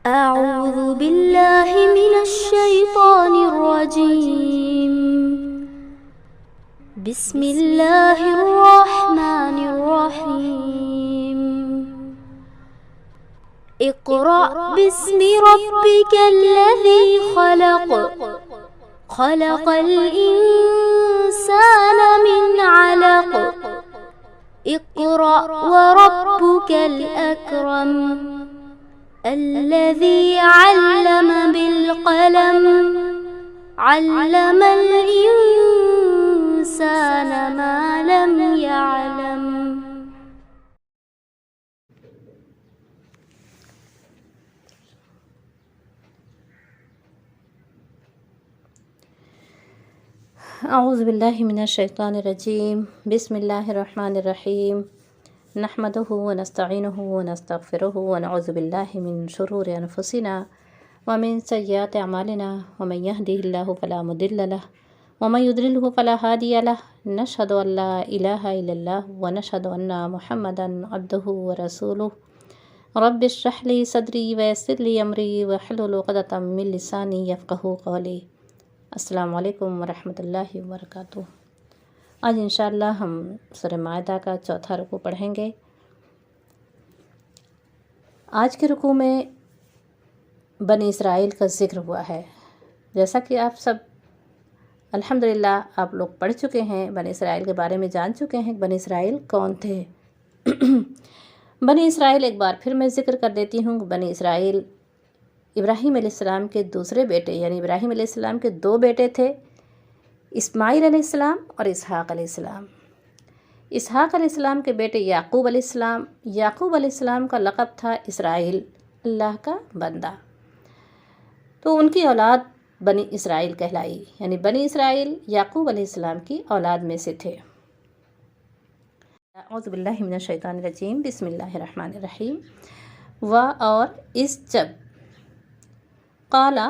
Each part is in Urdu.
أعوذ بالله من الشيطان الرجيم. بسم الله الرحمن الرحيم. اقرأ باسم ربك الذي خلق. خلق الإنسان من علق. اقرأ وربك الأكرم الذي علم بالقلم. علم الإنسان ما لم يعلم. اعوذ باللہ من الشیطان الرجیم. بسم اللہ الرحمن الرحیم. نحمدہ ونستعینہ ونستغفرہ ونعوذ باللہ من شرور انفسنا ومن سیئات اعمالنا ومن یہدہ اللہ فلا مضل لہ ومن یضللہ فلا ہادی لہ. نشہد ان لا الہ الا اللہ ونشہد ان محمدا عبدہ ورسولہ. رب اشرح لی صدری ویسر لی امری واحلل عقدۃ من لسانی یفقہوا قولی. السلام علیکم ورحمۃ اللہ وبرکاتہ. آج انشاءاللہ ہم سورہ مائدہ کا چوتھا رکوع پڑھیں گے. آج کے رکوع میں بنی اسرائیل کا ذکر ہوا ہے. جیسا کہ آپ سب الحمدللہ آپ لوگ پڑھ چکے ہیں، بنی اسرائیل کے بارے میں جان چکے ہیں کہ بنی اسرائیل کون تھے. بنی اسرائیل ایک بار پھر میں ذکر کر دیتی ہوں. بنی اسرائیل ابراہیم علیہ السلام کے دوسرے بیٹے، یعنی ابراہیم علیہ السلام کے دو بیٹے تھے، اسماعیل علیہ السلام اور اسحاق علیہ السلام. اسحاق علیہ السلام کے بیٹے یعقوب علیہ السلام. یعقوب علیہ السلام کا لقب تھا اسرائیل، اللہ کا بندہ. تو ان کی اولاد بنی اسرائیل کہلائی، یعنی بنی اسرائیل یعقوب علیہ السلام کی اولاد میں سے تھے. اعوذ باللہ من الشیطان الرجیم. بسم اللہ الرحمن الرحیم. اور اس جب قالا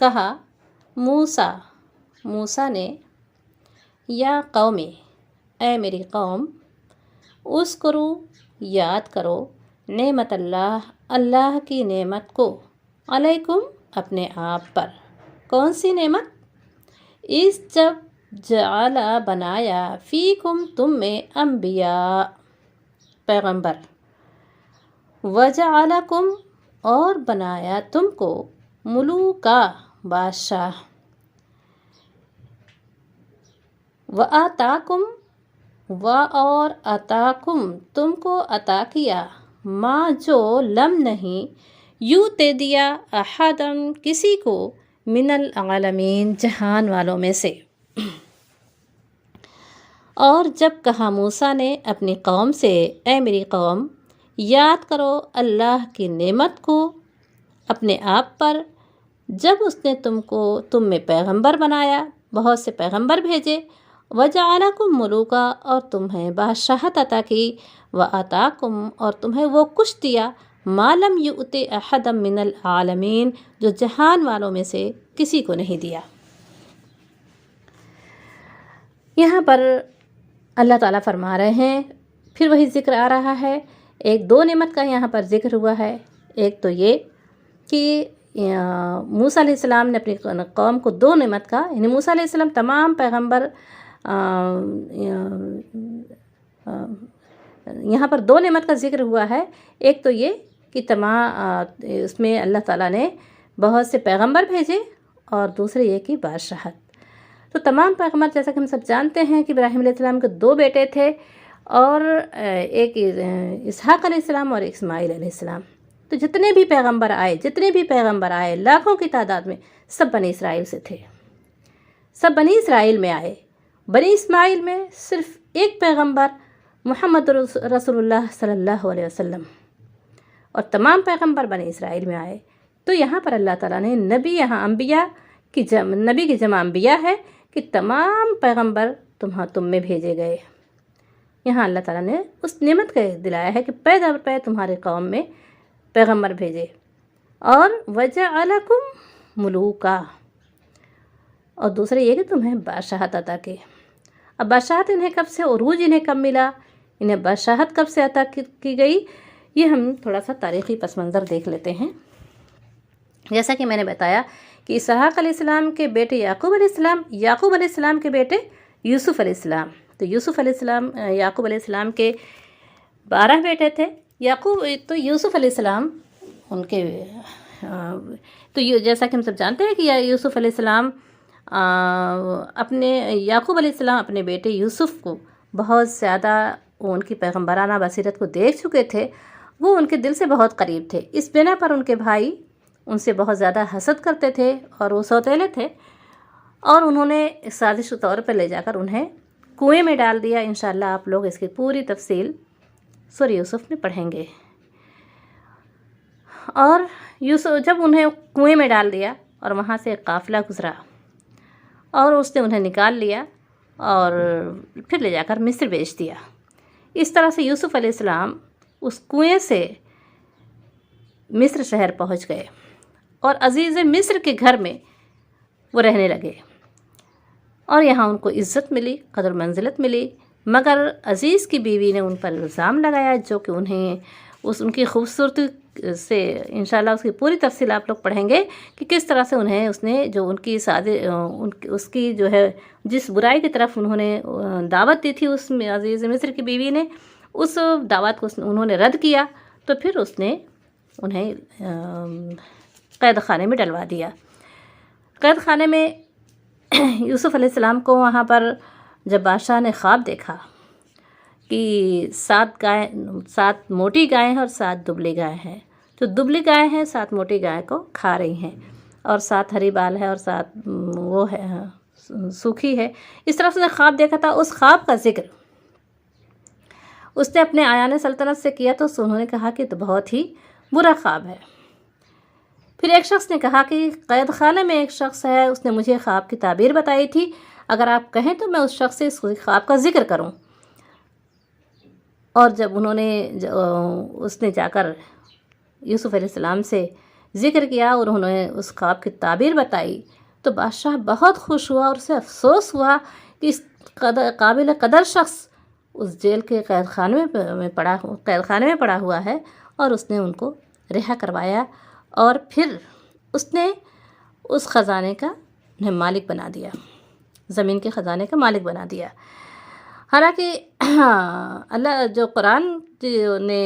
کہا موسیٰ نے یا قومی اے میری قوم اذکرو یاد کرو نعمت اللہ کی نعمت کو علیکم اپنے آپ پر. کون سی نعمت؟ اس جب جعل بنایا فیکم تم میں انبیاء پیغمبر، وجعلکم اور بنایا تم کو ملوکا بادشاہ، وآتاکم اور عطاکم تم کو عطا کیا ما جو لم نہیں یوتے دیا احدم کسی کو من العالمین جہان والوں میں سے. اور جب کہا موسیٰ نے اپنی قوم سے اے میری قوم یاد کرو اللہ کی نعمت کو اپنے آپ پر، جب اس نے تم میں پیغمبر بنایا، بہت سے پیغمبر بھیجے، وجعلکم ملوکا اور تمہیں بادشاہت عطا کی، وآتاکم اور تمہیں وہ کچھ دیا ما لم یؤت احدا من العالمین جو جہان والوں میں سے کسی کو نہیں دیا. یہاں پر اللہ تعالیٰ فرما رہے ہیں، پھر وہی ذکر آ رہا ہے. دو نعمت کا یہاں پر ذکر ہوا ہے. ایک تو یہ کہ موسیٰ علیہ السلام نے اپنی قوم کو دو نعمت کا، یعنی موسیٰ علیہ السلام تمام پیغمبر، یہاں پر دو نعمت کا ذکر ہوا ہے. ایک تو یہ کہ اس میں اللہ تعالیٰ نے بہت سے پیغمبر بھیجے، اور دوسرے یہ کہ بادشاہت. تو تمام پیغمبر جیسا کہ ہم سب جانتے ہیں کہ ابراہیم علیہ السلام کے دو بیٹے تھے، اور ایک اسحاق علیہ السلام اور اسماعیل علیہ السلام. تو جتنے بھی پیغمبر آئے لاکھوں کی تعداد میں، سب بنی اسرائیل سے تھے، سب بنی اسرائیل میں آئے. بنی اسماعیل میں صرف ایک پیغمبر محمد رسول اللہ صلی اللہ علیہ وسلم، اور تمام پیغمبر بنی اسرائیل میں آئے. تو یہاں پر اللہ تعالیٰ نے نبی کی جمع انبیاء ہے کہ تمام پیغمبر تم میں بھیجے گئے. یہاں اللہ تعالیٰ نے اس نعمت کا دلایا ہے کہ پے در پے تمہاری قوم میں پیغمبر بھیجے. اور وجعلکم ملوکا، اور دوسرے یہ کہ تمہیں بادشاہت عطا کی. اب بادشاہت انہیں کب سے، عروج انہیں کب ملا، انہیں بادشاہت کب سے عطا کی گئی یہ ہم تھوڑا سا تاریخی پس منظر دیکھ لیتے ہیں۔ جیسا کہ میں نے بتایا کہ اسحاق علیہ السلام کے بیٹے یعقوب علیہ السلام کے بیٹے یوسف علیہ السلام، تو یوسف علیہ السلام یعقوب علیہ السلام کے 12 بیٹے تھے۔ یوسف علیہ السلام ان کے جیسا کہ ہم سب جانتے ہیں کہ یوسف علیہ السلام یعقوب علیہ السلام اپنے بیٹے یوسف کو بہت زیادہ ان کی پیغمبرانہ بصیرت کو دیکھ چکے تھے، وہ ان کے دل سے بہت قریب تھے۔ اس بنا پر ان کے بھائی ان سے بہت زیادہ حسد کرتے تھے اور وہ سوتیلے تھے، اور انہوں نے سازش طور پر لے جا کر انہیں کنویں میں ڈال دیا۔ انشاءاللہ آپ لوگ اس کی پوری تفصیل سورہ یوسف میں پڑھیں گے۔ اور یوسف جب انہیں کنویں میں ڈال دیا اور وہاں سے ایک قافلہ گزرا اور اس نے انہیں نکال لیا اور پھر لے جا کر مصر بیچ دیا۔ اس طرح سے یوسف علیہ السلام اس کنویں سے مصر شہر پہنچ گئے اور عزیز مصر کے گھر میں وہ رہنے لگے، اور یہاں ان کو عزت ملی، قدر منزلت ملی۔ مگر عزیز کی بیوی نے ان پر الزام لگایا، جو کہ انہیں ان کی خوبصورتی سے انشاءاللہ اس کی پوری تفصیل آپ لوگ پڑھیں گے کہ کس طرح سے اس نے جو ان کی اس کی جو ہے جس برائی کی طرف انہوں نے دعوت دی تھی اس میں عزیز مصر کی بیوی نے، اس دعوت کو انہوں نے رد کیا، تو پھر اس نے انہیں قید خانے میں ڈلوا دیا۔ قید خانے میں یوسف علیہ السلام کو وہاں پر جب بادشاہ نے خواب دیکھا کہ 7 موٹی گائیں اور 7 دبلی گائیں ہیں، جو دبلی گائیں ہیں 7 موٹی گائیں کو کھا رہی ہیں، اور 7 ہری بال ہے اور 7 وہ ہے سوکھی ہے۔ اس طرح سے خواب دیکھا تھا۔ اس خواب کا ذکر اس نے اپنے آیان سلطنت سے کیا تو انہوں نے کہا کہ تو بہت ہی برا خواب ہے۔ پھر ایک شخص نے کہا کہ قید خانے میں ایک شخص ہے، اس نے مجھے خواب کی تعبیر بتائی تھی، اگر آپ کہیں تو میں اس شخص سے اس خواب کا ذکر کروں۔ اور جب اس نے جا کر یوسف علیہ السلام سے ذکر کیا اور انہوں نے اس خواب کی تعبیر بتائی تو بادشاہ بہت خوش ہوا اور اسے افسوس ہوا کہ اس قابل قدر شخص اس جیل کے قید خانے میں پڑا ہوا ہے، اور اس نے ان کو رہا کروایا، اور پھر اس نے اس خزانے کا مالک بنا دیا، زمین کے خزانے کا مالک بنا دیا۔ حالانکہ اللہ جو قرآن نے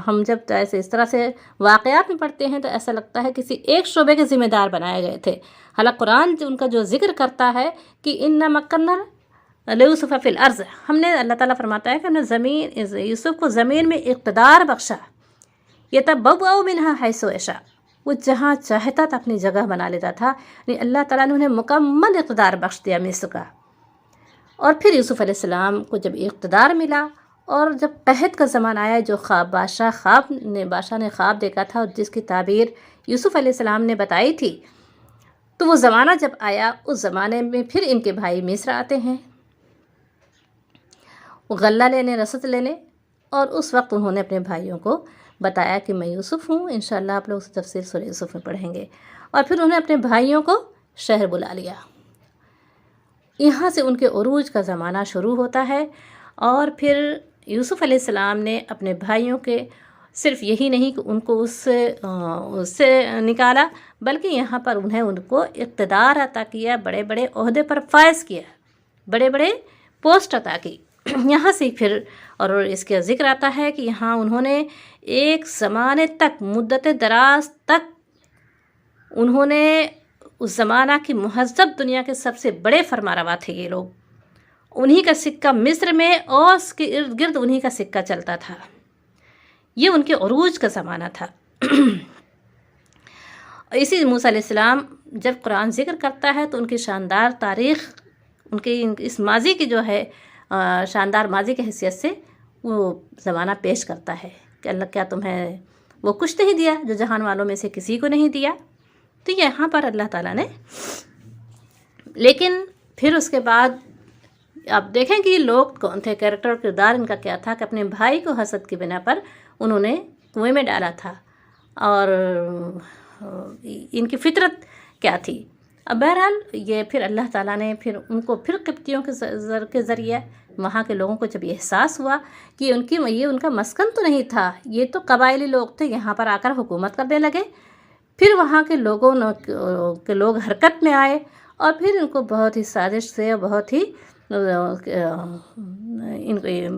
ہم جب ایسے اس طرح سے واقعات میں پڑھتے ہیں تو ایسا لگتا ہے کسی ایک شعبے کے ذمہ دار بنائے گئے تھے، حالانکہ قرآن ان کا جو ذکر کرتا ہے کہ اِنَّا مَكَّنَّا لِيُوسُفَ فِي الْأَرْضِ، ہم نے اللہ تعالیٰ فرماتا ہے کہ ہم نے یوسف کو زمین میں اقتدار بخشا، يَتَبَوَّأُ مِنْهَا حَيْثُ يَشَاءُ، وہ جہاں چاہتا تھا اپنی جگہ بنا لیتا تھا، یعنی اللہ تعالیٰ نے انہیں مکمل اقتدار بخش دیا مصر کا۔ اور پھر یوسف علیہ السلام کو جب اقتدار ملا اور جب قحط کا زمانہ آیا، جو بادشاہ نے خواب دیکھا تھا اور جس کی تعبیر یوسف علیہ السلام نے بتائی تھی، تو وہ زمانہ جب آیا اس زمانے میں پھر ان کے بھائی مصر آتے ہیں وہ غلہ لینے، رسد لینے، اور اس وقت انہوں نے اپنے بھائیوں کو بتایا کہ میں یوسف ہوں۔ انشاءاللہ آپ لوگ اس تفسیر سورہ یوسف میں پڑھیں گے، اور پھر انہوں نے اپنے بھائیوں کو شہر بلا لیا۔ یہاں سے ان کے عروج کا زمانہ شروع ہوتا ہے، اور پھر یوسف علیہ السلام نے اپنے بھائیوں کے صرف یہی نہیں کہ ان کو اس سے نکالا، بلکہ یہاں پر ان کو اقتدار عطا کیا، بڑے بڑے عہدے پر فائز کیا، بڑے بڑے پوسٹ عطا کی۔ یہاں سے پھر اور اس کا ذکر آتا ہے کہ یہاں انہوں نے ایک زمانے تک، مدت دراز تک انہوں نے اس زمانہ کی مہذب دنیا کے سب سے بڑے فرمانروا تھے یہ لوگ، انہی کا سکہ مصر میں اوس کے ارد گرد انہی کا سکہ چلتا تھا، یہ ان کے عروج کا زمانہ تھا۔ اسی موسیٰ علیہ السلام جب قرآن ذکر کرتا ہے تو ان کی شاندار تاریخ، ان کی اس ماضی کی جو ہے شاندار ماضی کی حیثیت سے وہ زمانہ پیش کرتا ہے کہ اللہ کیا تمہیں وہ کچھ نہیں دیا جو جہان والوں میں سے کسی کو نہیں دیا۔ تو یہاں پر اللہ تعالیٰ نے، لیکن پھر اس کے بعد آپ دیکھیں کہ یہ لوگ کون تھے، کیریکٹر کردار ان کا کیا تھا کہ اپنے بھائی کو حسد کی بنا پر انہوں نے کنویں میں ڈالا تھا، اور ان کی فطرت کیا تھی۔ اب بہرحال یہ پھر اللہ تعالیٰ نے پھر ان کو پھر قبطیوں کے ذریعے وہاں کے لوگوں کو جب یہ احساس ہوا کہ یہ ان کا مسکن تو نہیں تھا، یہ تو قبائلی لوگ تھے، یہاں پر آ کر حکومت کرنے لگے، پھر وہاں کے لوگ حرکت میں آئے اور پھر ان کو بہت ہی سازش سے بہت ہی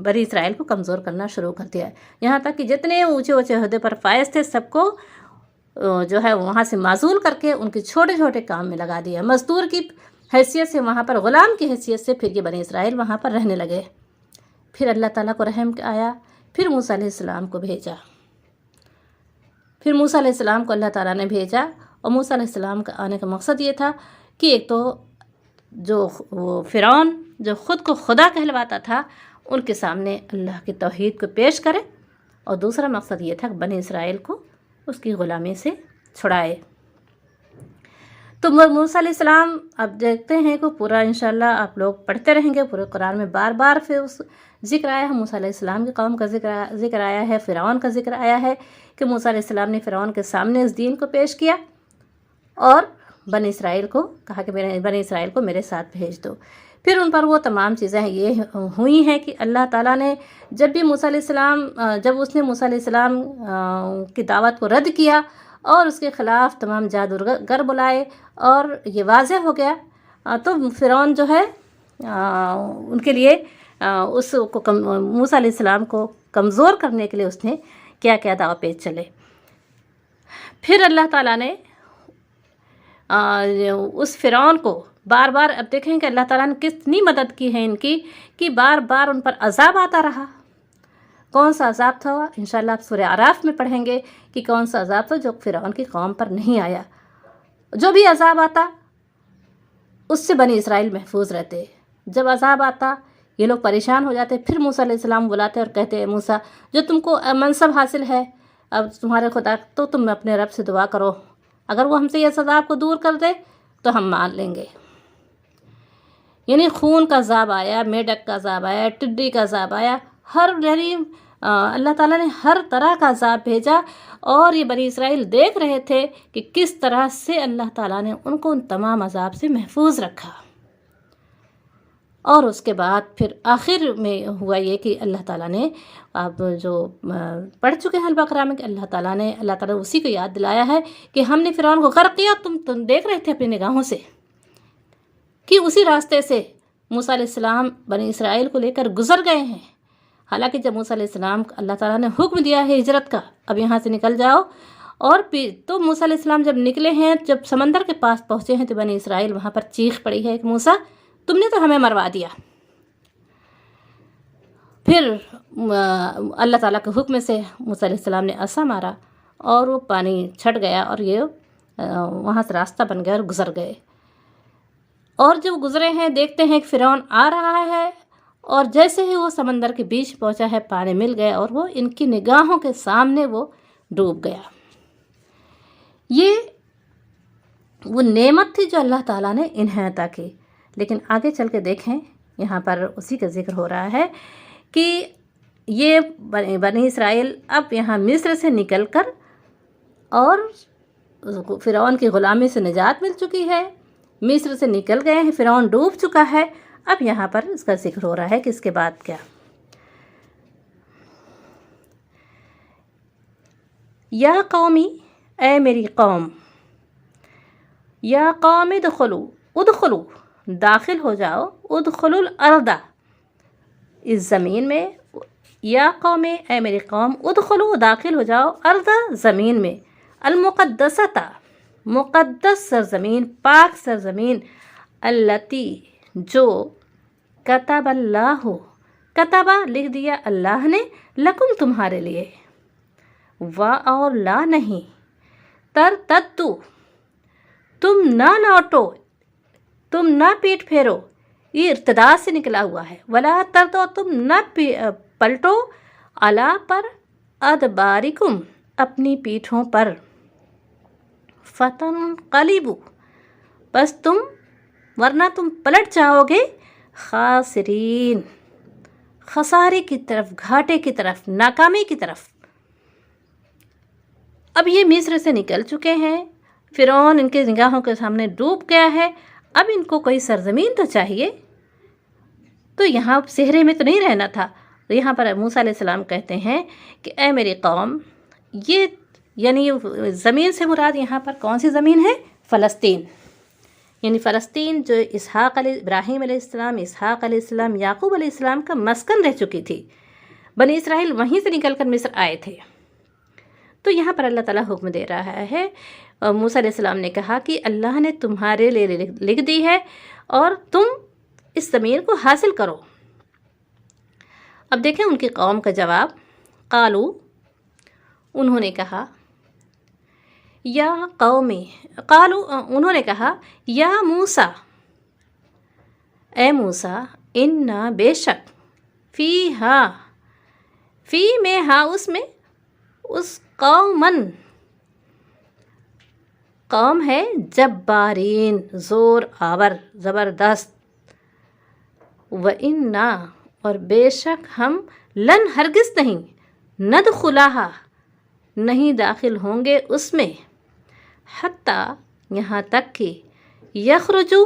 بنی اسرائیل کو کمزور کرنا شروع کر دیا، یہاں تک کہ جتنے اونچے اونچے عہدے پر فائز تھے سب کو جو ہے وہاں سے معزول کر کے ان کے چھوٹے چھوٹے کام میں لگا دیا، مزدور کی حیثیت سے وہاں پر، غلام کی حیثیت سے پھر یہ بنی اسرائیل وہاں پر رہنے لگے۔ پھر اللہ تعالیٰ کو رحم آیا، پھر موسیٰ علیہ السلام کو بھیجا، پھر موسیٰ علیہ السلام کو اللہ تعالیٰ نے بھیجا، اور موسیٰ علیہ السلام کا آنے کا مقصد یہ تھا کہ ایک تو جو فرعون جو خود کو خدا کہلواتا تھا ان کے سامنے اللہ کی توحید کو پیش کرے، اور دوسرا مقصد یہ تھا کہ بنی اسرائیل کو اس کی غلامی سے چھڑائے۔ تو موسیٰ علیہ السلام اب دیکھتے ہیں کہ پورا انشاءاللہ آپ لوگ پڑھتے رہیں گے، پورے قرآن میں بار بار پھر اس ذکر آیا ہے، موسیٰ علیہ السلام کی قوم کا ذکر آیا ہے، فرعون کا ذکر آیا ہے کہ موسیٰ علیہ السلام نے فرعون کے سامنے اس دین کو پیش کیا اور بنی اسرائیل کو کہا کہ بنی اسرائیل کو میرے ساتھ بھیج دو۔ پھر ان پر وہ تمام چیزیں یہ ہوئی ہیں کہ اللہ تعالیٰ نے جب بھی موسیٰ علیہ السلام جب اس نے موسیٰ علیہ السلام کی دعوت کو رد کیا اور اس کے خلاف تمام جادوگر بلائے اور یہ واضح ہو گیا، تو فرعون جو ہے ان کے لیے اس کو موسیٰ علیہ السلام کو کمزور کرنے کے لیے اس نے کیا کیا دعوے پیش چلے۔ پھر اللہ تعالیٰ نے اس فرعون کو بار بار، اب دیکھیں کہ اللہ تعالیٰ نے کتنی مدد کی ہے ان کی، کہ بار بار ان پر عذاب آتا رہا۔ کون سا عذاب تھا؟ انشاءاللہ آپ سورہ اعراف میں پڑھیں گے کہ کون سا عذاب تھا جو فرعون کی قوم پر نہیں آیا۔ جو بھی عذاب آتا اس سے بنی اسرائیل محفوظ رہتے، جب عذاب آتا یہ لوگ پریشان ہو جاتے، پھر موسیٰ علیہ السلام بلاتے اور کہتے ہیں موسیٰ جو تم کو منصب حاصل ہے اب تمہارے خدا، تو تم اپنے رب سے دعا کرو، اگر وہ ہم سے اس عذاب کو دور کر دے تو ہم مان لیں گے۔ یعنی خون کا عذاب آیا، میڈک کا عذاب آیا، ٹڈی کا عذاب آیا، اللہ تعالیٰ نے ہر طرح کا عذاب بھیجا، اور یہ بنی اسرائیل دیکھ رہے تھے کہ کس طرح سے اللہ تعالیٰ نے ان کو ان تمام عذاب سے محفوظ رکھا۔ اور اس کے بعد پھر آخر میں ہوا یہ کہ اللہ تعالیٰ نے، آپ جو پڑھ چکے ہیں البقرہ میں، کہ اللہ تعالیٰ نے اسی کو یاد دلایا ہے کہ ہم نے فرعون کو غرق کیا، تم دیکھ رہے تھے اپنی نگاہوں سے کہ اسی راستے سے موسیٰ علیہ السلام بنی اسرائیل کو لے کر گزر گئے ہیں۔ حالانکہ جب موسیٰ علیہ السلام اللہ تعالیٰ نے حکم دیا ہے ہجرت کا، اب یہاں سے نکل جاؤ، اور تو موسیٰ علیہ السلام جب نکلے ہیں، جب سمندر کے پاس پہنچے ہیں، تو بنی اسرائیل وہاں پر چیخ پڑی ہے کہ موسیٰ تم نے تو ہمیں مروا دیا۔ پھر اللہ تعالیٰ کے حکم سے موسیٰ علیہ السلام نے عصا مارا اور وہ پانی چھٹ گیا، اور یہ وہاں سے راستہ بن گیا اور گزر گئے۔ اور جب گزرے ہیں دیکھتے ہیں کہ فرعون آ رہا ہے، اور جیسے ہی وہ سمندر کے بیچ پہنچا ہے پانی مل گیا اور وہ ان کی نگاہوں کے سامنے وہ ڈوب گیا۔ یہ وہ نعمت تھی جو اللہ تعالیٰ نے انہیں عطا کی۔ لیکن آگے چل کے دیکھیں، یہاں پر اسی کا ذکر ہو رہا ہے کہ یہ بنی اسرائیل اب یہاں مصر سے نکل کر، اور فرعون کی غلامی سے نجات مل چکی ہے، مصر سے نکل گئے ہیں، فرعون ڈوب چکا ہے۔ اب یہاں پر اس کا ذکر ہو رہا ہے کہ اس کے بعد کیا۔ یا قومی، اے میری قوم، یا قوم ادخلو داخل ہو جاؤ، ادخلوا الارض اس زمین میں، یا قوم اے میری قوم، ادخلو داخل ہو جاؤ، ارض زمین میں، المقدسۃ مقدس سرزمین، پاک سرزمین، التی جو کتب اللہ، کتبہ لکھ دیا اللہ نے، لکم تمہارے لیے، اور لا نہیں، ترتدو تم نہ لوٹو، تم نہ پیٹ پھیرو، یہ ارتداد سے نکلا ہوا ہے، ولا تردو تم نہ پلٹو، علا پر، ادبارکم اپنی پیٹھوں پر، فتنقلبوا بس ورنہ تم پلٹ جاؤ گے، خاسرین خسارے کی طرف، گھاٹے کی طرف، ناکامی کی طرف۔ اب یہ مصر سے نکل چکے ہیں، فرعون ان کے نگاہوں کے سامنے ڈوب گیا ہے، اب ان کو کوئی سرزمین تو چاہیے، تو یہاں صحرے میں تو نہیں رہنا تھا. یہاں پر موسیٰ علیہ السلام کہتے ہیں کہ اے میری قوم، یہ یعنی زمین سے مراد یہاں پر کون سی زمین ہے؟ فلسطین. یعنی فلسطین جو ابراہیم علیہ السلام، اسحاق علیہ السلام، یعقوب علیہ السلام کا مسکن رہ چکی تھی. بنی اسرائیل وہیں سے نکل کر مصر آئے تھے. تو یہاں پر اللہ تعالیٰ حکم دے رہا ہے، اور موسیٰ علیہ السلام نے کہا کہ اللہ نے تمہارے لیے لکھ دی ہے اور تم اس زمین کو حاصل کرو. اب دیکھیں ان کی قوم کا جواب. قالو، انہوں نے کہا، یا قومی، قالو انہوں نے کہا، یا موسیٰ، اے موسیٰ، انا بے شک، فی میں ہاں اس میں، اس قوم ہے جبارین، زور آور، زبردست. وَإِنَّا، اور بے شک ہم، لن ہرگز نہیں، ندخلہا، نہیں داخل ہوں گے اس میں، حتیٰ یہاں تک کہ یخرجو،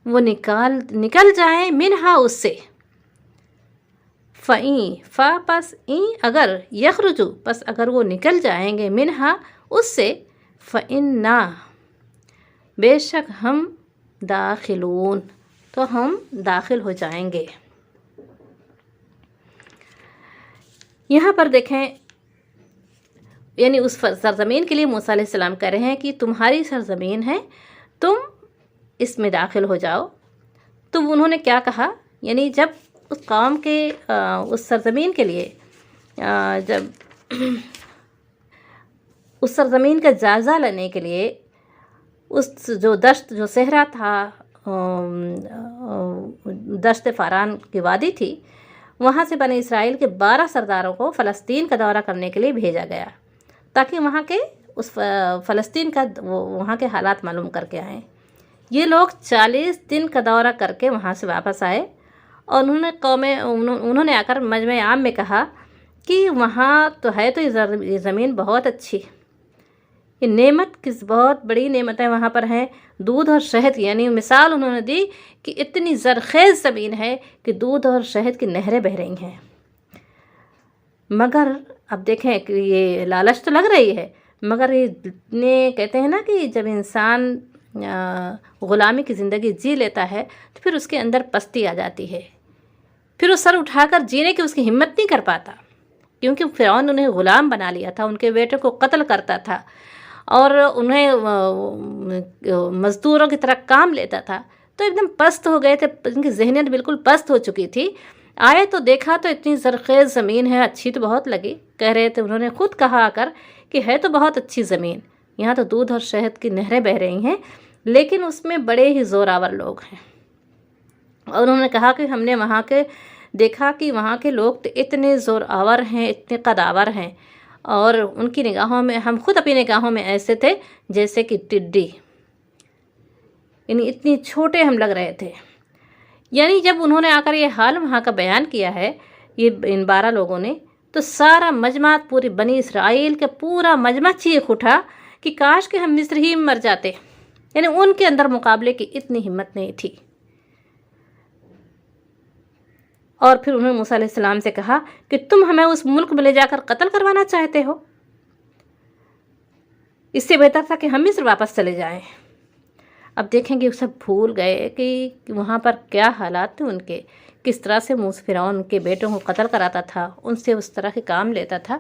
وہ نکل جائیں، منہا اس سے. فا پس اگر، یخرجو پس اگر وہ نکل جائیں گے، منہا اس سے، فإنا، بے شک ہم، داخلون، تو ہم داخل ہو جائیں گے. یہاں پر دیکھیں، یعنی اس سرزمین کے لیے موسیٰ علیہ السلام کہہ رہے ہیں کہ تمہاری سرزمین ہے، تم اس میں داخل ہو جاؤ. تو انہوں نے کیا کہا؟ یعنی جب اس قوم کے اس سرزمین کے لیے جب اس سرزمین کا جائزہ لینے کے لیے اس جو دشت، جو صحرا تھا، دشت فاران کی وادی تھی، وہاں سے بنی اسرائیل کے 12 سرداروں کو فلسطین کا دورہ کرنے کے لیے بھیجا گیا تاکہ وہاں کے اس فلسطین کا وہاں کے حالات معلوم کر کے آئیں. یہ لوگ 40 دن کا دورہ کر کے وہاں سے واپس آئے، اور انہوں نے آ کر مجمع عام میں کہا کہ وہاں تو ہے، تو یہ زمین بہت اچھی، یہ نعمت، کس بہت بڑی نعمتیں وہاں پر ہیں، دودھ اور شہد. یعنی مثال انہوں نے دی کہ اتنی زرخیز زمین ہے کہ دودھ اور شہد کی نہریں بہہ رہی ہیں. مگر اب دیکھیں کہ یہ لالچ تو لگ رہی ہے، مگر یہ اتنے کہتے ہیں نا کہ جب انسان غلامی کی زندگی جی لیتا ہے تو پھر اس کے اندر پستی آ جاتی ہے، پھر وہ سر اٹھا کر جینے کی اس کی ہمت نہیں کر پاتا، کیونکہ فرعون انہیں غلام بنا لیا تھا، ان کے بیٹے کو قتل کرتا تھا اور انہیں مزدوروں کی طرح کام لیتا تھا. تو ایک دم پست ہو گئے تھے، ان کی ذہنیت بالکل پست ہو چکی تھی. آئے تو دیکھا تو اتنی زرخیز زمین ہے، اچھی تو بہت لگی. کہہ رہے تھے، انہوں نے خود کہا آ کر کہ ہے تو بہت اچھی زمین، یہاں تو دودھ اور شہد کی نہریں بہہ رہی ہیں، لیکن اس میں بڑے ہی زوراور لوگ ہیں. اور انہوں نے کہا کہ ہم نے وہاں کے دیکھا کہ وہاں کے لوگ تو اتنے زور آور ہیں، اتنے قدآور ہیں، اور ان کی نگاہوں میں، ہم خود اپنی نگاہوں میں ایسے تھے جیسے کہ ٹڈی، یعنی اتنی چھوٹے ہم لگ رہے تھے. یعنی جب انہوں نے آ کر یہ حال وہاں کا بیان کیا ہے، یہ ان 12 لوگوں نے، تو سارا مجمع، پوری بنی اسرائیل کا پورا مجمع چیخ اٹھا کہ کاش کہ ہم مصر ہی مر جاتے. یعنی ان کے اندر مقابلے کی اتنی ہمت نہیں تھی. اور پھر انہوں نے موسیٰ علیہ السلام سے کہا کہ تم ہمیں اس ملک میں لے جا کر قتل کروانا چاہتے ہو، اس سے بہتر تھا کہ ہم مصر واپس چلے جائیں. اب دیکھیں گے سب بھول گئے کہ وہاں پر کیا حالات تھے ان کے، کس طرح سے فرعون کے بیٹوں کو قتل کراتا تھا، ان سے اس طرح کے کام لیتا تھا.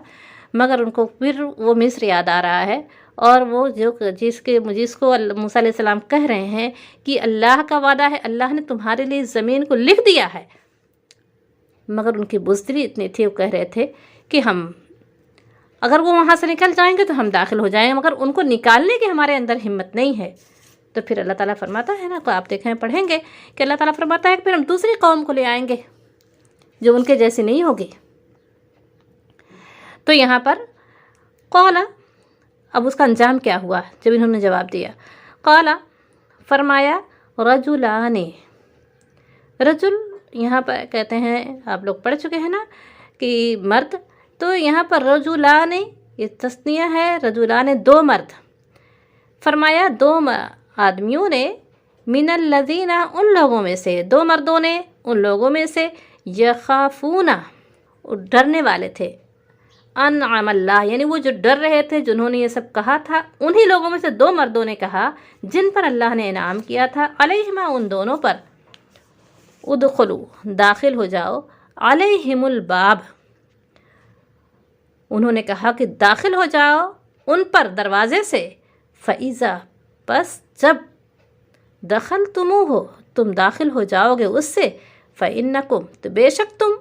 مگر ان کو پھر وہ مصر یاد آ رہا ہے، اور وہ جس کو موسیٰ علیہ السلام کہہ رہے ہیں کہ اللہ کا وعدہ ہے، اللہ نے تمہارے لیے زمین کو لکھ دیا ہے. مگر ان کی بزدلی اتنی تھی، وہ کہہ رہے تھے کہ ہم اگر وہ وہاں سے نکل جائیں گے تو ہم داخل ہو جائیں گے، مگر ان کو نکالنے کی ہمارے اندر ہمت نہیں ہے. تو پھر اللہ تعالیٰ فرماتا ہے نا، آپ دیکھیں پڑھیں گے کہ اللہ تعالیٰ فرماتا ہے کہ پھر ہم دوسری قوم کو لے آئیں گے جو ان کے جیسی نہیں ہوگی. تو یہاں پر قال، اب اس کا انجام کیا ہوا جب انہوں نے جواب دیا؟ قال، فرمایا، رجلان، رجل یہاں پر کہتے ہیں، آپ لوگ پڑھ چکے ہیں نا کہ مرد، تو یہاں پر رجلان یہ تثنیہ ہے، رجلان 2 مرد. فرمایا 2 آدمیوں نے، من الذین ان لوگوں میں سے، دو مردوں نے ان لوگوں میں سے، یخافون ڈرنے والے تھے، انعم اللہ یعنی وہ جو ڈر رہے تھے جنہوں نے یہ سب کہا تھا، انہی لوگوں میں سے دو مردوں نے کہا جن پر اللہ نے انعام کیا تھا، علیہما ان دونوں پر، ادخلو داخل ہو جاؤ، علیہم الباب انہوں نے کہا کہ داخل ہو جاؤ ان پر دروازے سے، فَإِذَا پس جب دخلتموہ تم داخل ہو جاؤ گے اس سے، فَإِنَّكُمْ تو بے شک تم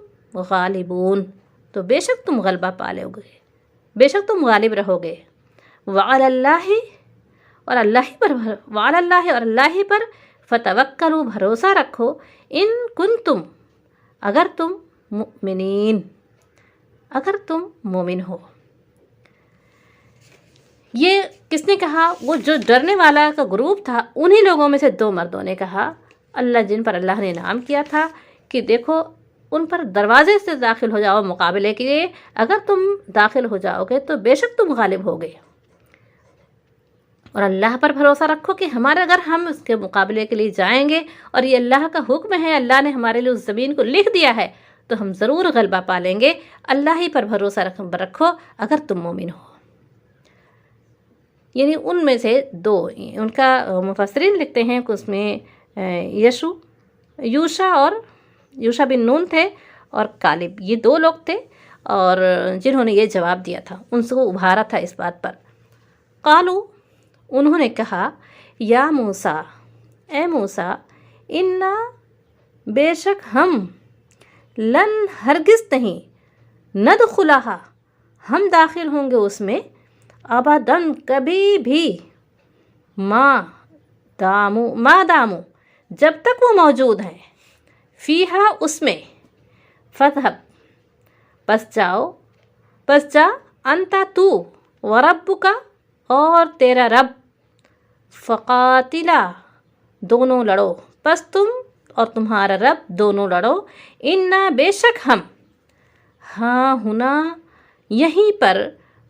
غالبون تو بے شک تم غلبہ پالو گے، بے شک تم غالب رہو گے، وَعَلَى اللَّهِ اور اللہ ہی پر وَعَلَى اللَّهِ اور اللہ ہی پر فتوکلوا بھروسہ رکھو، ان کنتم اگر تم مؤمنین اگر تم مومن ہو۔ یہ کس نے کہا؟ وہ جو ڈرنے والا کا گروپ تھا انہی لوگوں میں سے دو مردوں نے کہا، اللہ جن پر اللہ نے انعام کیا تھا کہ دیکھو ان پر دروازے سے داخل ہو جاؤ مقابلے کے لیے، اگر تم داخل ہو جاؤ گے تو بے شک تم غالب ہوگے، اور اللہ پر بھروسہ رکھو کہ ہمارے اگر ہم اس کے مقابلے کے لیے جائیں گے اور یہ اللہ کا حکم ہے، اللہ نے ہمارے لیے اس زمین کو لکھ دیا ہے تو ہم ضرور غلبہ پالیں گے، اللہ ہی پر بھروسہ رکھو اگر تم مومن ہو۔ یعنی ان میں سے دو، ان کا مفسرین لکھتے ہیں کہ اس میں یوشا بن نون تھے اور کالب، یہ دو لوگ تھے اور جنہوں نے یہ جواب دیا تھا، ان سے وہ ابھارا تھا اس بات پر۔ قالو انہوں نے کہا، یا موسیٰ اے موسیٰ، انا بے شک ہم، لن ہرگز نہیں، ندخلہا ہم داخل ہوں گے اس میں، ابداً کبھی بھی، ما دامو جب تک وہ موجود ہیں، فیہا اس میں، فذہب پس جا، انتا تو، وربک اور تیرا رب، فقاتلا دونوں لڑو، پس تم اور تمہارا رب دونوں لڑو، انا بے شک ہم، ہاں ہنا یہیں پر،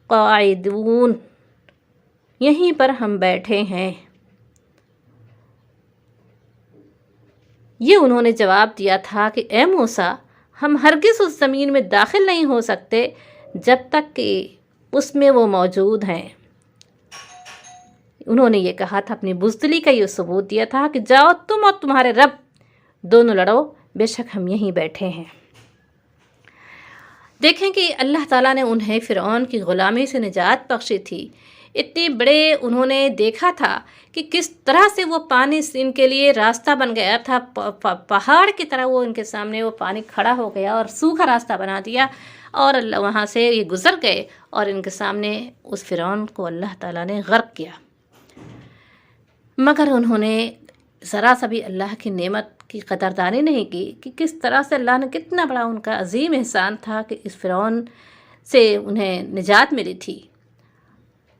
قاعدون یہیں پر ہم بیٹھے ہیں۔ یہ انہوں نے جواب دیا تھا کہ اے موسیٰ، ہم ہرگز اس زمین میں داخل نہیں ہو سکتے جب تک کہ اس میں وہ موجود ہیں۔ انہوں نے یہ کہا تھا، اپنی بزدلی کا یہ ثبوت دیا تھا کہ جاؤ تم اور تمہارے رب دونوں لڑو، بے شک ہم یہیں بیٹھے ہیں۔ دیکھیں کہ اللہ تعالیٰ نے انہیں فرعون کی غلامی سے نجات بخشی تھی، اتنے بڑے انہوں نے دیکھا تھا کہ کس طرح سے وہ پانی ان کے لیے راستہ بن گیا تھا، پہاڑ کی طرح وہ ان کے سامنے وہ پانی کھڑا ہو گیا اور سوکھا راستہ بنا دیا، اور اللہ وہاں سے یہ گزر گئے اور ان کے سامنے اس فرعون کو اللہ تعالیٰ نے غرق کیا۔ مگر انہوں نے ذرا سا بھی اللہ کی نعمت کی قدردانی نہیں کی کہ کس طرح سے اللہ نے کتنا بڑا ان کا عظیم احسان تھا کہ اس فرعون سے انہیں نجات ملی تھی،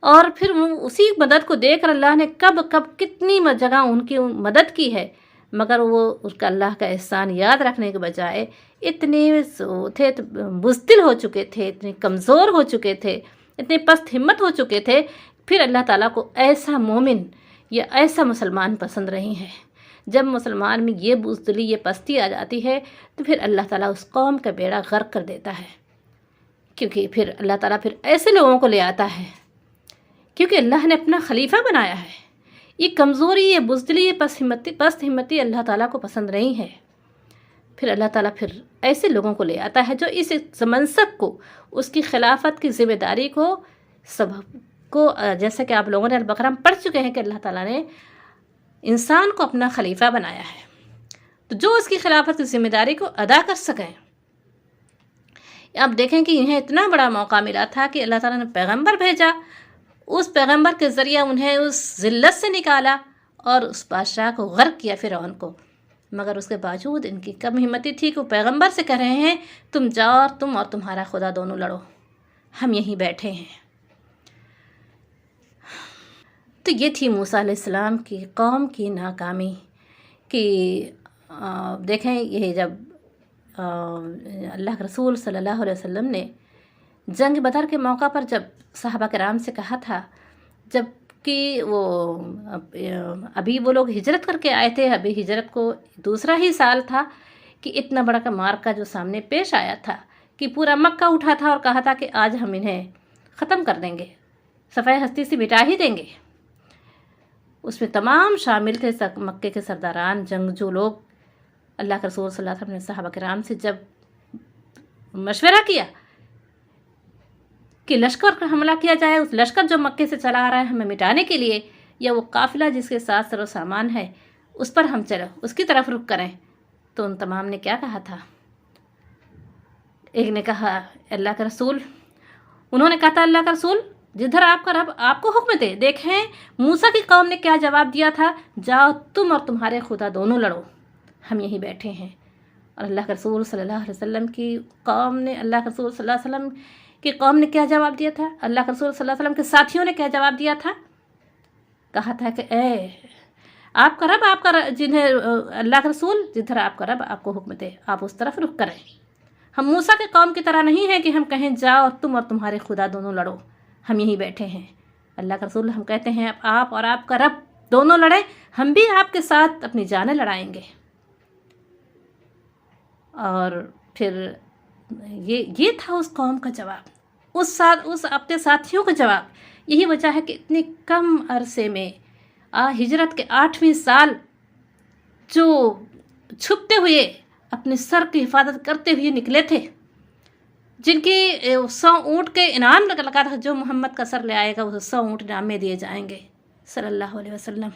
اور پھر اسی مدد کو دیکھ کر اللہ نے کب کتنی جگہ ان کی مدد کی ہے، مگر وہ اس کا اللہ کا احسان یاد رکھنے کے بجائے اتنے تھے بزدل ہو چکے تھے، اتنے کمزور ہو چکے تھے، اتنے پست ہمت ہو چکے تھے۔ پھر اللہ تعالیٰ کو ایسا مومن یا ایسا مسلمان پسند نہیں ہے۔ جب مسلمان میں یہ بزدلی، یہ پستی آ جاتی ہے تو پھر اللہ تعالیٰ اس قوم کا بیڑا غرق کر دیتا ہے، کیونکہ پھر اللہ تعالیٰ پھر ایسے لوگوں کو لے آتا ہے، کیونکہ اللہ نے اپنا خلیفہ بنایا ہے۔ یہ کمزوری، یہ بزدلی، یہ پست ہمتی اللہ تعالیٰ کو پسند نہیں ہے۔ پھر اللہ تعالیٰ پھر ایسے لوگوں کو لے آتا ہے جو اس منصب کو، اس کی خلافت کی ذمہ داری کو، سب کو، جیسا کہ آپ لوگوں نے البقرہ میں پڑھ چکے ہیں کہ اللہ تعالیٰ نے انسان کو اپنا خلیفہ بنایا ہے، تو جو اس کی خلافت کی ذمہ داری کو ادا کر سکیں۔ اب دیکھیں کہ انہیں اتنا بڑا موقع ملا تھا کہ اللہ تعالیٰ نے پیغمبر بھیجا، اس پیغمبر کے ذریعہ انہیں اس ذلت سے نکالا اور اس بادشاہ کو غرق کیا، فرعون کو۔ مگر اس کے باوجود ان کی کم ہمتی تھی کہ وہ پیغمبر سے کہہ رہے ہیں تم جاؤ اور تم اور تمہارا خدا دونوں لڑو، ہم یہیں بیٹھے ہیں۔ تو یہ تھی موسیٰ علیہ السلام کی قوم کی ناکامی کہ دیکھیں، یہ جب اللہ کے رسول صلی اللہ علیہ وسلم نے جنگ بدر کے موقع پر جب صحابہ کرام سے کہا تھا، جب کہ وہ ابھی وہ لوگ ہجرت کر کے آئے تھے، ابھی ہجرت کو دوسرا ہی سال تھا کہ اتنا بڑا کا معرکہ جو سامنے پیش آیا تھا کہ پورا مکہ اٹھا تھا اور کہا تھا کہ آج ہم انہیں ختم کر دیں گے، صفحہ ہستی سے مٹا ہی دیں گے۔ اس میں تمام شامل تھے مکے کے سرداران، جنگجو لوگ۔ اللہ کے رسول صلی اللہ علیہ وسلم نے صحابہ کرام سے جب مشورہ کیا کہ لشکر پر حملہ کیا جائے، اس لشکر جو مکے سے چلا آ رہا ہے ہمیں مٹانے کے لیے، یا وہ قافلہ جس کے ساتھ سر و سامان ہے اس پر ہم چلو، اس کی طرف رخ کریں، تو ان تمام نے کیا کہا تھا؟ ایک نے کہا اللہ کا رسول، انہوں نے کہا تھا اللہ کا رسول جدھر آپ کا رب آپ کو حکم دے۔ دیکھیں موسیٰ کی قوم نے کیا جواب دیا تھا، جاؤ تم اور تمہارے خدا دونوں لڑو، ہم یہیں بیٹھے ہیں۔ اور اللہ کے رسول صلی اللہ علیہ وسلم کی قوم نے، اللہ کے رسول صلی اللہ علیہ وسلم کی قوم نے کیا جواب دیا تھا؟ اللہ کے رسول صلی اللہ علیہ وسلم کے ساتھیوں نے کیا جواب دیا تھا؟ کہا تھا کہ اے آپ کا رب جنہیں اللہ کے رسول جدھر آپ کا رب آپ کو حکم دے آپ اس طرف رخ کریں۔ ہم موسیٰ کے قوم کی طرح نہیں ہیں کہ ہم کہیں جاؤ اور تم اور تمہارے خدا دونوں لڑو، ہم یہیں بیٹھے ہیں۔ اللہ کا رسول ہم کہتے ہیں آپ اور آپ کا رب دونوں لڑیں، ہم بھی آپ کے ساتھ اپنی جانیں لڑائیں گے۔ اور پھر یہ تھا اس قوم کا جواب، اس اپنے ساتھیوں کا جواب۔ یہی وجہ ہے کہ اتنے کم عرصے میں ہجرت کے 8ویں سال جو چھپتے ہوئے اپنے سر کی حفاظت کرتے ہوئے نکلے تھے، جن کی 100 اونٹ کے انعام لگا تھا، جو محمد کا سر لے آئے گا وہ 100 اونٹ انعام میں دیے جائیں گے صلی اللہ علیہ وسلم۔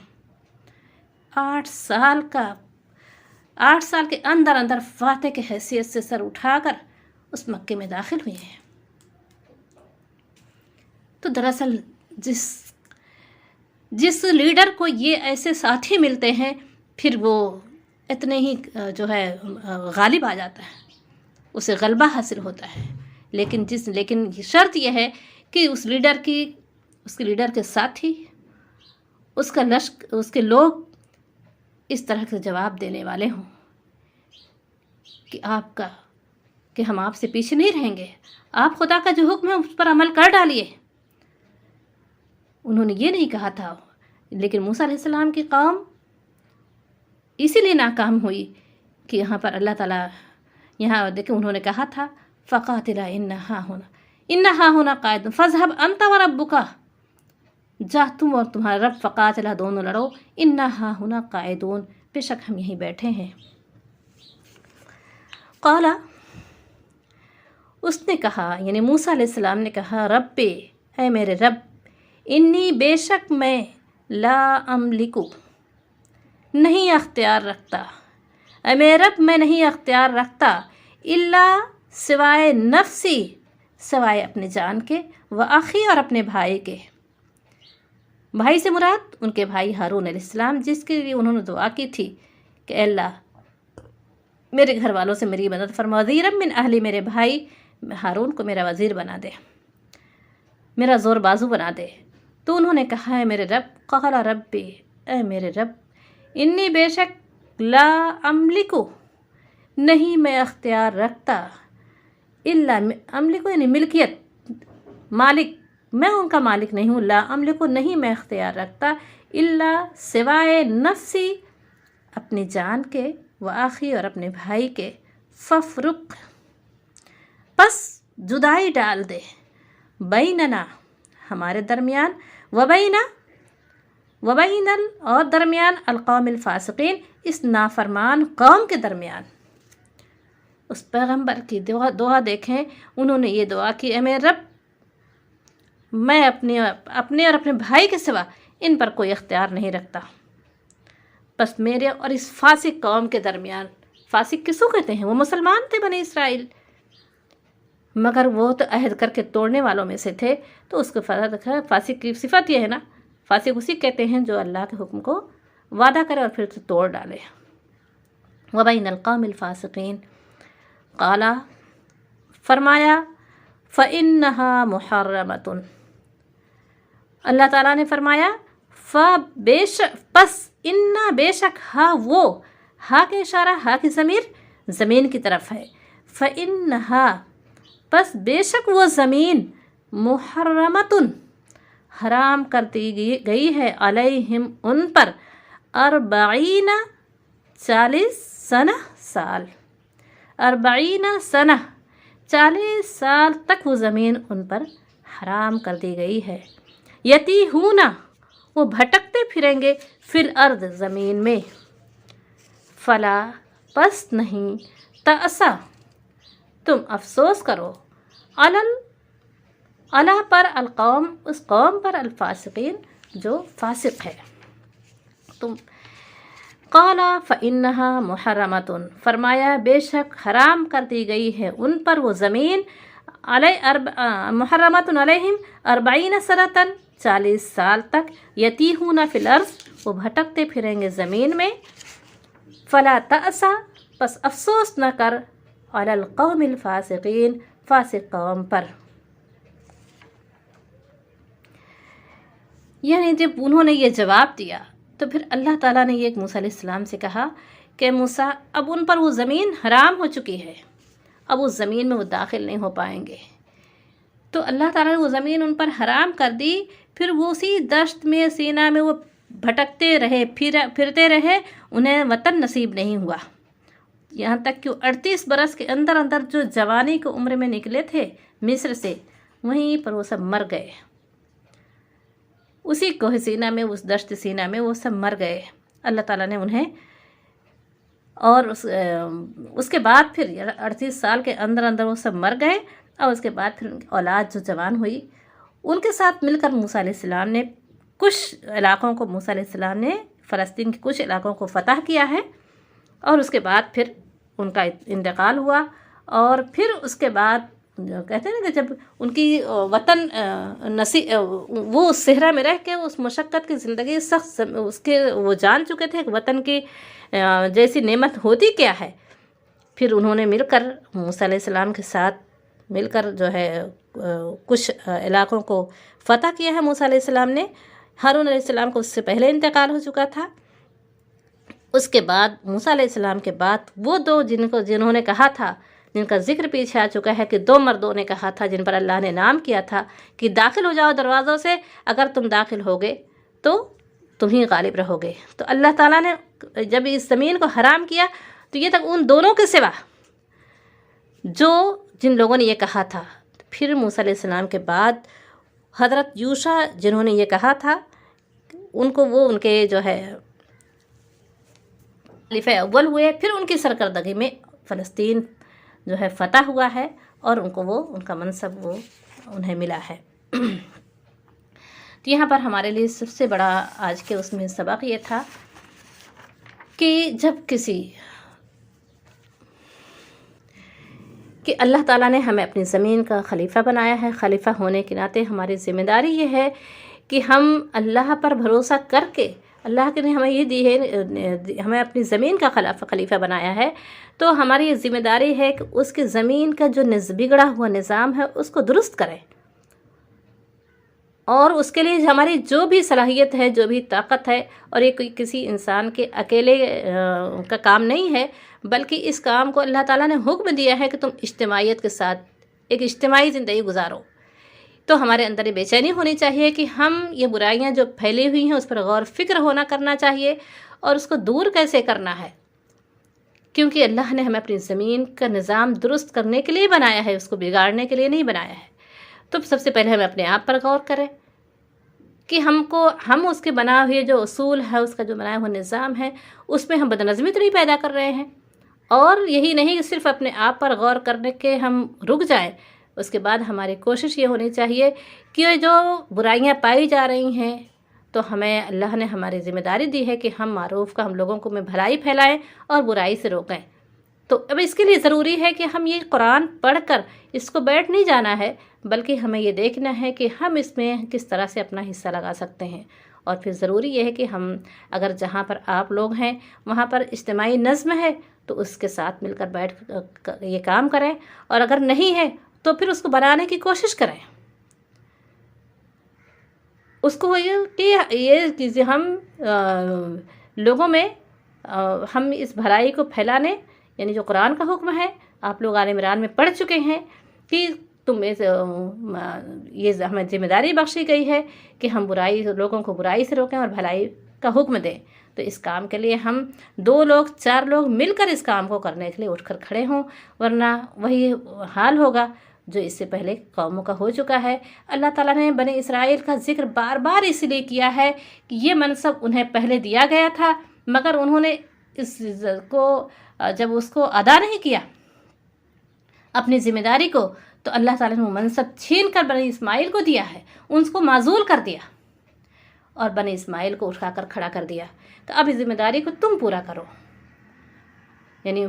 8 سال کے اندر فاتح کے حیثیت سے سر اٹھا کر اس مکے میں داخل ہوئے ہیں۔ تو دراصل جس لیڈر کو یہ ایسے ساتھی ملتے ہیں پھر وہ اتنے ہی جو ہے غالب آ جاتا ہے، اسے غلبہ حاصل ہوتا ہے۔ لیکن شرط یہ ہے کہ اس لیڈر کے ساتھی، اس کے لوگ اس طرح کے جواب دینے والے ہوں کہ ہم آپ سے پیچھے نہیں رہیں گے، آپ خدا کا جو حکم ہے اس پر عمل کر ڈالیے۔ انہوں نے یہ نہیں کہا تھا، لیکن موسیٰ علیہ السلام کی قوم اسی لیے ناکام ہوئی کہ یہاں پر اللہ تعالیٰ یہاں دیکھیں انہوں نے کہا تھا فَقَاتِلَا إِنَّ هَا هُنَا قَاعِدٌ فَاذْهَبْ أَنْتَ وَرَبُّكَ، جا تم اور تمہارا رب، فَقَاتِلَا دونوں لڑو، إِنَّ هَا هُنَا قَاعِدُونَ بے شک ہم یہیں بیٹھے ہیں۔ قَالَ، اس نے کہا یعنی موسیٰ علیہ السلام نے کہا، رب اے میرے رب، انی بے شک میں لا املکو نہیں اختیار رکھتا، اے میرے رب میں نہیں اختیار رکھتا، الا سوائے نفسی سوائے اپنے جان کے، و اخی اور اپنے بھائی کے۔ بھائی سے مراد ان کے بھائی ہارون علیہ السلام، جس کے لیے انہوں نے دعا کی تھی کہ اے اللہ میرے گھر والوں سے میری مدد فرما، وزیرا من اہلی، میرے بھائی ہارون کو میرا وزیر بنا دے، میرا زور بازو بنا دے۔ تو انہوں نے کہا ہے میرے رب، قال ربی اے میرے رب، انی بے شک لا املکو نہیں میں اختیار رکھتا، الا املکو یعنی ملکیت، مالک میں ان کا مالک نہیں ہوں، لا املکو نہیں میں اختیار رکھتا، الا سوائے نفسی اپنی جان کے، و آخی اور اپنے بھائی کے، ففرق پس جدائی ڈال دے، بیننا ہمارے درمیان، وبین اور درمیان، القوم الفاسقین اس نافرمان قوم کے درمیان۔ اس پیغمبر کی دعا دیکھیں، انہوں نے یہ دعا کی، اے میرے رب میں اپنے اور اپنے بھائی کے سوا ان پر کوئی اختیار نہیں رکھتا، بس میرے اور اس فاسق قوم کے درمیان۔ فاسق کسو کہتے ہیں؟ وہ مسلمان تھے بنی اسرائیل، مگر وہ تو عہد کر کے توڑنے والوں میں سے تھے، تو اس کو فاسق کی صفت یہ ہے نا، فاسق اسی کہتے ہیں جو اللہ کے حکم کو وعدہ کرے اور پھر اسے توڑ ڈالے۔ وبین القوم الفاسقین، قال فرمایا، فإنها محرمۃ، اللہ تعالیٰ نے فرمایا پس انا بے شک ہا وہ، ہا کے اشارہ ہا کی ضمیر زمین کی طرف ہے، فإنها پس بے شک وہ زمین، محرمۃ حرام کر دی گئی ہے علیہم ان پر 40 40 سال 40 سنہ 40 سال تک وہ زمین ان پر حرام کر دی گئی ہے۔ یتیہون وہ بھٹکتے پھریں گے فی الارض زمین میں، فلا پس نہیں، تأسا تم افسوس کرو، اللہ پر، القوم اس قوم پر، الفاسقین جو فاسق ہے۔ تم قالا فإنها محرمۃ فرمایا بے شک حرام کر دی گئی ہے ان پر وہ زمین، محرمۃ علیہم 40 سنۃ 40 سال تک، یتیہون فی الارض وہ بھٹکتے پھریں گے زمین میں، فلا تأسا پس افسوس نہ کر، علی القوم الفاسقین فاسق قوم پر۔ یعنی جب انہوں نے یہ جواب دیا تو پھر اللہ تعالیٰ نے یہ موسیٰ علیہ السلام سے کہا کہ موسیٰ اب ان پر وہ زمین حرام ہو چکی ہے، اب اس زمین میں وہ داخل نہیں ہو پائیں گے۔ تو اللہ تعالیٰ نے وہ زمین ان پر حرام کر دی، پھر وہ اسی دشت میں سینا میں وہ بھٹکتے رہے، پھرتے رہے، انہیں وطن نصیب نہیں ہوا، یہاں تک کہ 38 برس کے اندر جو جوانی کی عمر میں نکلے تھے مصر سے، وہیں پر وہ سب مر گئے، اسی کوہ سینا میں، اس دشت سینا میں وہ سب مر گئے۔ اللہ تعالیٰ نے انہیں، اور اس کے بعد پھر 38 سال کے اندر وہ سب مر گئے، اور اس کے بعد پھر ان کی اولاد جو جوان ہوئی، ان کے ساتھ مل کر موسیٰ علیہ السلام نے کچھ علاقوں کو، موسیٰ علیہ السلام نے فلسطین کے کچھ علاقوں کو فتح کیا ہے، اور اس کے بعد پھر ان کا انتقال ہوا، اور پھر اس کے بعد کہتے ہیں نا کہ جب ان کی وطن وہ اس صحرا میں رہ کے اس مشقت کی زندگی سخت، اس کے وہ جان چکے تھے کہ وطن کی جیسی نعمت ہوتی کیا ہے، پھر انہوں نے مل کر موسیٰ علیہ السلام کے ساتھ مل کر جو ہے کچھ علاقوں کو فتح کیا ہے موسیٰ علیہ السلام نے۔ ہارون علیہ السلام کو اس سے پہلے انتقال ہو چکا تھا۔ اس کے بعد موسیٰ علیہ السلام کے بعد وہ دو جنہوں نے کہا تھا، جن کا ذکر پیچھے آ چکا ہے کہ 2 مردوں نے کہا تھا، جن پر اللہ نے نام کیا تھا کہ داخل ہو جاؤ دروازوں سے، اگر تم داخل ہوگے تو تم ہی غالب رہو گے۔ تو اللہ تعالیٰ نے جب اس زمین کو حرام کیا تو یہ تک ان دونوں کے سوا جن لوگوں نے یہ کہا تھا، پھر موسیٰ علیہ السلام کے بعد حضرت یوشع جنہوں نے یہ کہا تھا، ان کو وہ ان کے جو ہے خلیفہ اول ہوئے، پھر ان کی سرکردگی میں فلسطین جو ہے فتح ہوا ہے، اور ان کو وہ ان کا منصب وہ انہیں ملا ہے۔ تو یہاں پر ہمارے لیے سب سے بڑا آج کے اس میں سبق یہ تھا کہ کہ اللہ تعالیٰ نے ہمیں اپنی زمین کا خلیفہ بنایا ہے، خلیفہ ہونے کے ناطے ہماری ذمہ داری یہ ہے کہ ہم اللہ پر بھروسہ کر کے، اللہ نے ہمیں یہ دی ہے، ہمیں اپنی زمین کا خلیفہ بنایا ہے، تو ہماری یہ ذمہ داری ہے کہ اس کی زمین کا جو بگڑا ہوا نظام ہے اس کو درست کریں، اور اس کے لیے ہماری جو بھی صلاحیت ہے، جو بھی طاقت ہے، اور یہ کوئی کسی انسان کے اکیلے کا کام نہیں ہے، بلکہ اس کام کو اللہ تعالیٰ نے حکم دیا ہے کہ تم اجتماعیت کے ساتھ ایک اجتماعی زندگی گزارو۔ تو ہمارے اندر یہ بے چینی ہونی چاہیے کہ ہم یہ برائیاں جو پھیلی ہوئی ہیں اس پر غور فکر ہونا کرنا چاہیے، اور اس کو دور کیسے کرنا ہے، کیونکہ اللہ نے ہمیں اپنی زمین کا نظام درست کرنے کے لیے بنایا ہے، اس کو بگاڑنے کے لیے نہیں بنایا ہے۔ تو سب سے پہلے ہمیں اپنے آپ پر غور کریں کہ ہم اس کے بنا ہوئے جو اصول ہے، اس کا جو بنایا ہوا نظام ہے، اس میں ہم بدنظمی تو نہیں پیدا کر رہے ہیں، اور یہی نہیں کہ صرف اپنے آپ پر غور کرنے کے ہم رک جائیں، اس کے بعد ہماری کوشش یہ ہونی چاہیے کہ جو برائیاں پائی جا رہی ہیں، تو ہمیں اللہ نے ہماری ذمہ داری دی ہے کہ ہم معروف کا، ہم لوگوں کو میں بھلائی پھیلائیں اور برائی سے روکیں۔ تو اب اس کے لیے ضروری ہے کہ ہم یہ قرآن پڑھ کر اس کو بیٹھ نہیں جانا ہے، بلکہ ہمیں یہ دیکھنا ہے کہ ہم اس میں کس طرح سے اپنا حصہ لگا سکتے ہیں۔ اور پھر ضروری یہ ہے کہ ہم اگر جہاں پر آپ لوگ ہیں وہاں پر اجتماعی نظم ہے تو اس کے ساتھ مل کر بیٹھ یہ کام کریں، اور اگر نہیں ہے تو پھر اس کو بنانے کی کوشش کریں۔ اس کو یہ چیزیں ہم لوگوں میں ہم اس بھلائی کو پھیلانے، یعنی جو قرآن کا حکم ہے، آپ لوگ آل عمران میں پڑھ چکے ہیں کہ یہ ہمیں ذمہ داری بخشی گئی ہے کہ ہم لوگوں کو برائی سے روکیں اور بھلائی کا حکم دیں. تو اس کام کے لیے ہم 2 لوگ 4 لوگ مل کر اس کام کو کرنے کے لیے اٹھ کر کھڑے ہوں، ورنہ وہی حال ہوگا جو اس سے پہلے قوموں کا ہو چکا ہے. اللہ تعالیٰ نے بنی اسرائیل کا ذکر بار بار اس لیے کیا ہے کہ یہ منصب انہیں پہلے دیا گیا تھا، مگر انہوں نے جب اس کو ادا نہیں کیا اپنی ذمہ داری کو، تو اللہ تعالیٰ نے وہ منصب چھین کر بنی اسماعیل کو دیا ہے، ان کو معزول کر دیا اور بنی اسماعیل کو اٹھا کر کھڑا کر دیا کہ اب اس ذمہ داری کو تم پورا کرو. یعنی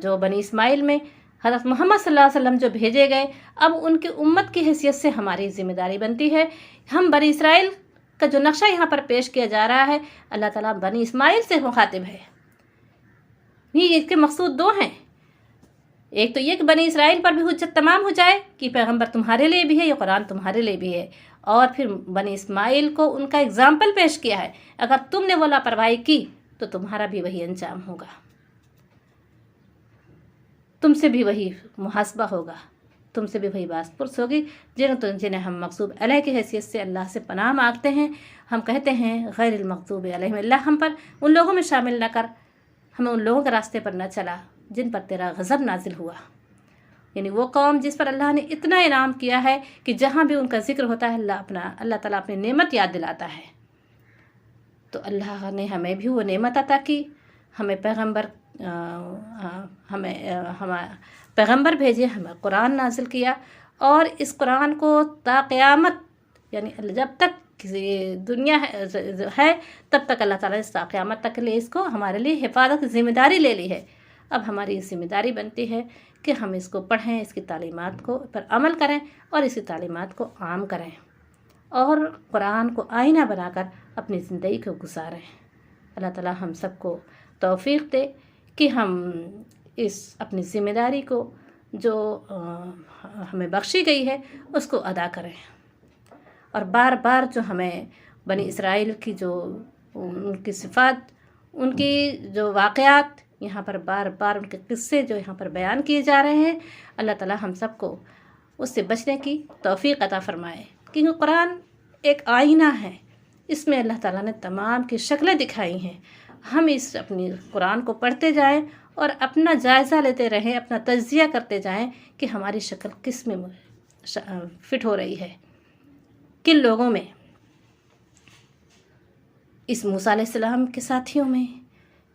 جو بنی اسماعیل میں حضرت محمد صلی اللہ علیہ وسلم جو بھیجے گئے، اب ان کی امت کی حیثیت سے ہماری ذمہ داری بنتی ہے. ہم بنی اسرائیل کا جو نقشہ یہاں پر پیش کیا جا رہا ہے، اللہ تعالیٰ بنی اسماعیل سے مخاطب ہے. یہ اس کے مقصود 2 ہیں. ایک تو یہ کہ بنی اسرائیل پر بھی حجت تمام ہو جائے کہ پیغمبر تمہارے لیے بھی ہے، یہ قرآن تمہارے لیے بھی ہے، اور پھر بنی اسماعیل کو ان کا اگزامپل پیش کیا ہے. اگر تم نے وہ لاپرواہی کی تو تمہارا بھی وہی انجام ہوگا، تم سے بھی وہی محاسبہ ہوگا، تم سے بھی وہی باس پرس ہوگی. جنہیں ہم مغضوب علیہ کی حیثیت سے اللہ سے پناہ مانگتے ہیں. ہم کہتے ہیں غیر المغضوب علیہم، اللہ ہم پر ان لوگوں میں شامل نہ کر، ہمیں ان لوگوں کے راستے پر نہ چلا جن پر تیرا غضب نازل ہوا. یعنی وہ قوم جس پر اللہ نے اتنا انعام کیا ہے کہ جہاں بھی ان کا ذکر ہوتا ہے اللہ تعالیٰ اپنی نعمت یاد دلاتا ہے. تو اللہ نے ہمیں بھی وہ نعمت عطا کی، ہمیں پیغمبر بھیجے، ہمیں قرآن نازل کیا، اور اس قرآن کو تا قیامت، یعنی جب تک دنیا ہے تب تک اللہ تعالیٰ نے تا قیامت تک کے لیے اس کو ہمارے لیے حفاظت کی ذمہ داری لے لی ہے. اب ہماری ذمہ داری بنتی ہے کہ ہم اس کو پڑھیں، اس کی تعلیمات کو پر عمل کریں اور اس کی تعلیمات کو عام کریں اور قرآن کو آئینہ بنا کر اپنی زندگی کو گزاریں. اللہ تعالیٰ ہم سب کو توفیق دے کہ ہم اس اپنی ذمہ داری کو جو ہمیں بخشی گئی ہے اس کو ادا کریں، اور بار بار جو ہمیں بنی اسرائیل کی جو ان کی صفات، ان کی جو واقعات یہاں پر بار بار ان کے قصے جو یہاں پر بیان کیے جا رہے ہیں، اللہ تعالیٰ ہم سب کو اس سے بچنے کی توفیق عطا فرمائے. کیونکہ قرآن ایک آئینہ ہے، اس میں اللہ تعالیٰ نے تمام کی شکلیں دکھائی ہیں. ہم اس اپنی قرآن کو پڑھتے جائیں اور اپنا جائزہ لیتے رہیں، اپنا تجزیہ کرتے جائیں کہ ہماری شکل کس میں فٹ ہو رہی ہے، کن لوگوں میں. اس موسیٰ علیہ السلام کے ساتھیوں میں،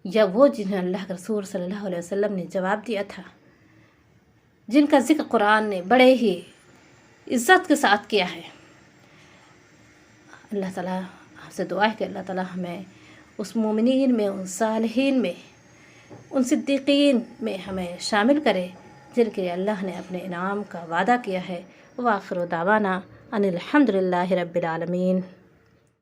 یا وہ جنہیں اللہ کے رسول صلی اللہ علیہ وسلم نے جواب دیا تھا، جن کا ذکر قرآن نے بڑے ہی عزت کے ساتھ کیا ہے. اللہ تعالیٰ ہم سے دعا ہے کہ اللہ تعالیٰ ہمیں اس مومنین میں، ان صالحین میں، ان صدیقین میں ہمیں شامل کرے جن کے اللہ نے اپنے انعام کا وعدہ کیا ہے. وآخر دعوانا ان الحمد للہ رب العالمین.